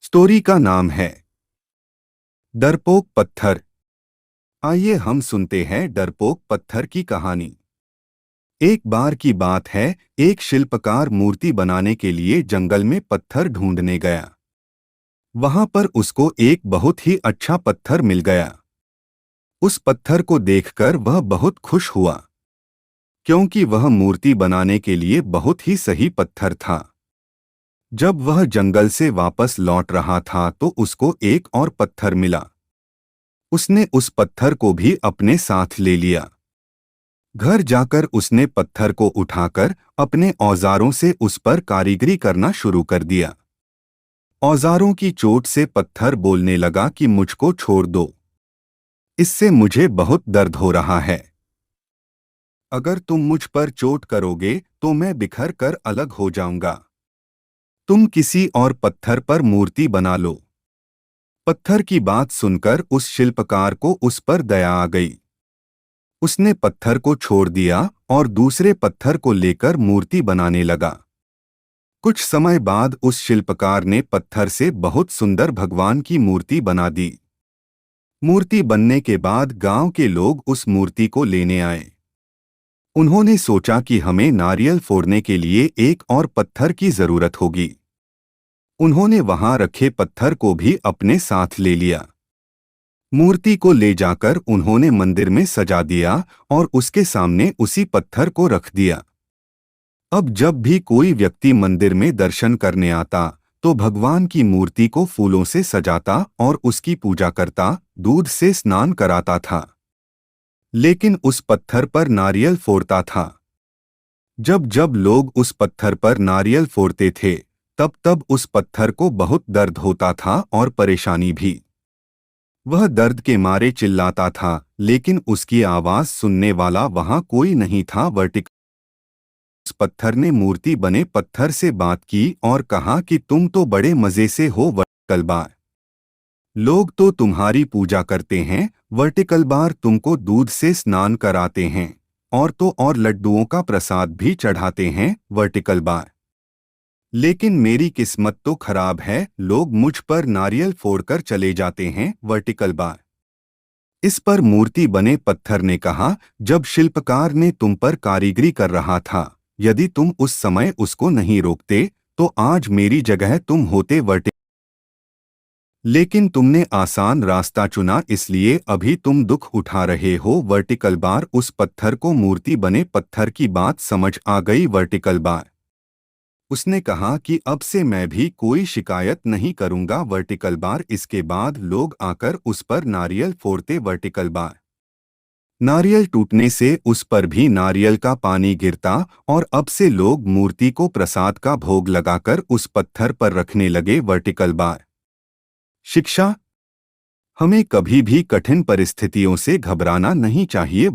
Story का नाम है डरपोक पत्थर। आइए हम सुनते हैं डरपोक पत्थर की कहानी। एक बार की बात है, एक शिल्पकार मूर्ति बनाने के लिए जंगल में पत्थर ढूंढने गया। वहां पर उसको एक बहुत ही अच्छा पत्थर मिल गया। उस पत्थर को देखकर वह बहुत खुश हुआ, क्योंकि वह मूर्ति बनाने के लिए बहुत ही सही पत्थर था। जब वह जंगल से वापस लौट रहा था तो उसको एक और पत्थर मिला। उसने उस पत्थर को भी अपने साथ ले लिया। घर जाकर उसने पत्थर को उठाकर अपने औजारों से उस पर कारीगरी करना शुरू कर दिया। औजारों की चोट से पत्थर बोलने लगा कि मुझको छोड़ दो, इससे मुझे बहुत दर्द हो रहा है। अगर तुम मुझ पर चोट करोगे तो मैं बिखर कर अलग हो जाऊंगा। तुम किसी और पत्थर पर मूर्ति बना लो। पत्थर की बात सुनकर उस शिल्पकार को उस पर दया आ गई। उसने पत्थर को छोड़ दिया और दूसरे पत्थर को लेकर मूर्ति बनाने लगा। कुछ समय बाद उस शिल्पकार ने पत्थर से बहुत सुंदर भगवान की मूर्ति बना दी। मूर्ति बनने के बाद गांव के लोग उस मूर्ति को लेने आए। उन्होंने सोचा कि हमें नारियल फोड़ने के लिए एक और पत्थर की जरूरत होगी। उन्होंने वहां रखे पत्थर को भी अपने साथ ले लिया। मूर्ति को ले जाकर उन्होंने मंदिर में सजा दिया और उसके सामने उसी पत्थर को रख दिया। अब जब भी कोई व्यक्ति मंदिर में दर्शन करने आता तो भगवान की मूर्ति को फूलों से सजाता और उसकी पूजा करता, दूध से स्नान कराता था, लेकिन उस पत्थर पर नारियल फोड़ता था। जब जब लोग उस पत्थर पर नारियल फोड़ते थे तब तब उस पत्थर को बहुत दर्द होता था और परेशानी भी। वह दर्द के मारे चिल्लाता था, लेकिन उसकी आवाज सुनने वाला वहां कोई नहीं था। उस पत्थर ने मूर्ति बने पत्थर से बात की और कहा कि तुम तो बड़े मजे से हो वर्टिकल बार। लोग तो तुम्हारी पूजा करते हैं, वर्टिकल बार तुमको दूध से स्नान कराते हैं और तो और लड्डुओं का प्रसाद भी चढ़ाते हैं, वर्टिकल बार। लेकिन मेरी किस्मत तो खराब है, लोग मुझ पर नारियल फोड़कर चले जाते हैं, वर्टिकल बार। इस पर मूर्ति बने पत्थर ने कहा, जब शिल्पकार ने तुम पर कारीगरी कर रहा था, यदि तुम उस समय उसको नहीं रोकते तो आज मेरी जगह तुम होते वर्टिकल। लेकिन तुमने आसान रास्ता चुना, इसलिए अभी तुम दुख उठा रहे हो, वर्टिकल बार। उस पत्थर को मूर्ति बने पत्थर की बात समझ आ गई, वर्टिकल बार। उसने कहा कि अब से मैं भी कोई शिकायत नहीं करूंगा, वर्टिकल बार। इसके बाद लोग आकर उस पर नारियल फोड़ते, वर्टिकल बार। नारियल टूटने से उस पर भी नारियल का पानी गिरता और अब से लोग मूर्ति को प्रसाद का भोग लगाकर उस पत्थर पर रखने लगे, वर्टिकल बार। शिक्षा: हमें कभी भी कठिन परिस्थितियों से घबराना नहीं चाहिए।